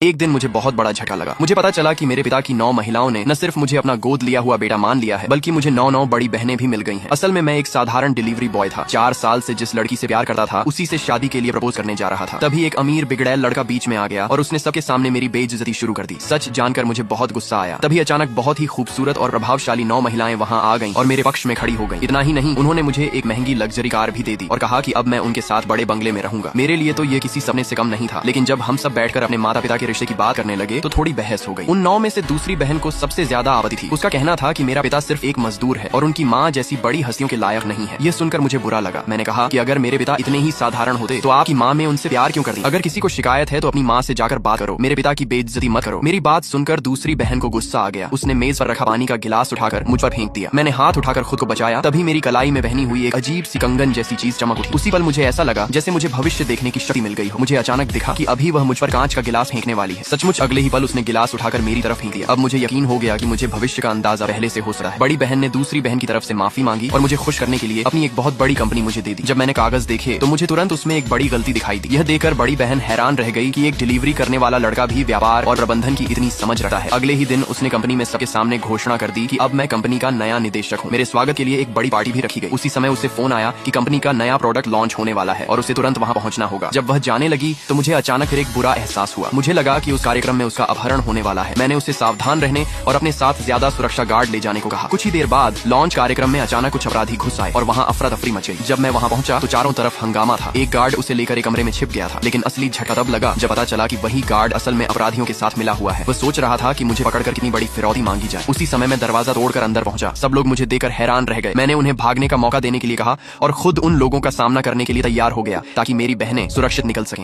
एक दिन मुझे बहुत बड़ा झटका लगा। मुझे पता चला कि मेरे पिता की 9 महिलाओं ने न सिर्फ मुझे अपना गोद लिया हुआ बेटा मान लिया है, बल्कि मुझे 9 बड़ी बहनें भी मिल गई हैं। असल में मैं एक साधारण डिलीवरी बॉय था। 4 साल से जिस लड़की से प्यार करता था, उसी से शादी के लिए प्रपोज करने जा रहा था। तभी एक अमीर बिगड़ैल लड़का बीच में आ गया और उसने सबके सामने मेरी बेइज्जती शुरू कर दी। सच जानकर मुझे बहुत गुस्सा आया। तभी अचानक बहुत ही खूबसूरत और प्रभावशाली 9 महिलाएं वहाँ आ गईं और मेरे पक्ष में खड़ी हो गईं। इतना ही नहीं, उन्होंने मुझे एक महंगी लग्जरी कार भी दे दी और कहा कि अब मैं उनके साथ बड़े बंगले में रहूंगा। मेरे लिए तो ये किसी सपने से कम नहीं था, लेकिन जब हम सब बैठकर अपने माता पिता के रिश्ते की बात करने लगे तो थोड़ी बहस हो गई। उन 9 में से दूसरी बहन को सबसे ज्यादा आपत्ति थी। उसका कहना था कि मेरा पिता सिर्फ एक मजदूर है और उनकी माँ जैसी बड़ी हस्तियों के लायक नहीं है। ये सुनकर मुझे बुरा लगा। मैंने कहा कि अगर मेरे पिता इतने ही साधारण होते तो आपकी माँ में उनसे प्यार क्यों करती? अगर किसी को शिकायत है तो अपनी माँ से जाकर बात करो, मेरे पिता की बेइज्जती मत करो। मेरी बात सुनकर दूसरी बहन को गुस्सा आ गया। उसने मेज पर रखा पानी का गिलास उठाकर मुझ पर फेंक दिया। मैंने हाथ उठाकर खुद को बचाया। तभी मेरी कलाई में बहनी हुई एक अजीब सी कंगन जैसी चीज चमक उठी। उसी पल मुझे ऐसा लगा जैसे मुझे भविष्य देखने की शक्ति मिल गई हो। मुझे अचानक दिखा कि अभी वह मुझ पर कांच का गिलास फेंकने वाली है। सचमुच अगले ही पल उसने गिलास उठाकर मेरी तरफ फेंक दिया। अब मुझे यकीन हो गया कि मुझे भविष्य का अंदाजा पहले से हो सकता है। बड़ी बहन ने दूसरी बहन की तरफ से माफी मांगी और मुझे खुश करने के लिए अपनी एक बहुत बड़ी कंपनी मुझे दे दी। जब मैंने कागज देखे तो मुझे तुरंत उसमें एक बड़ी गलती दिखाई दी। यह देखकर बड़ी बहन हैरान रह गई कि एक डिलीवरी करने वाला लड़का भी व्यापार और प्रबंधन की इतनी समझ रखता है। अगले ही दिन उसने कंपनी में सबके सामने घोषणा कर दी कि अब मैं कंपनी का नया निदेशक हूँ। मेरे स्वागत के लिए एक बड़ी पार्टी भी रखी गई। उसी समय उसे फोन आया कि कंपनी का नया प्रोडक्ट लॉन्च होने वाला है और उसे तुरंत वहाँ पहुँचना होगा। जब वह जाने लगी तो मुझे अचानक फिर एक बुरा एहसास हुआ। मुझे लगा कि उस कार्यक्रम में उसका अपहरण होने वाला है। मैंने उसे सावधान रहने और अपने साथ ज्यादा सुरक्षा गार्ड ले जाने को कहा। कुछ ही देर बाद लॉन्च कार्यक्रम में अचानक कुछ अपराधी घुस आए और वहाँ अफरा तफरी मच गई। जब मैं वहाँ पहुंचा तो चारों तरफ हंगामा था। एक गार्ड उसे लेकर एक कमरे में छिप गया था, लेकिन असली झटका तब लगा जब पता चला कि वही गार्ड असल में अपराधियों के साथ मिला हुआ है। वह सोच रहा था कि मुझे पकड़कर कितनी बड़ी फिरौती मांगी जाए। उसी समय मैं दरवाजा तोड़कर अंदर पहुंचा। सब लोग मुझे देखकर हैरान रह गए। मैंने उन्हें भागने का मौका देने के लिए कहा और खुद उन लोगों का सामना करने के लिए तैयार हो गया ताकि मेरी बहनें सुरक्षित निकल सकें।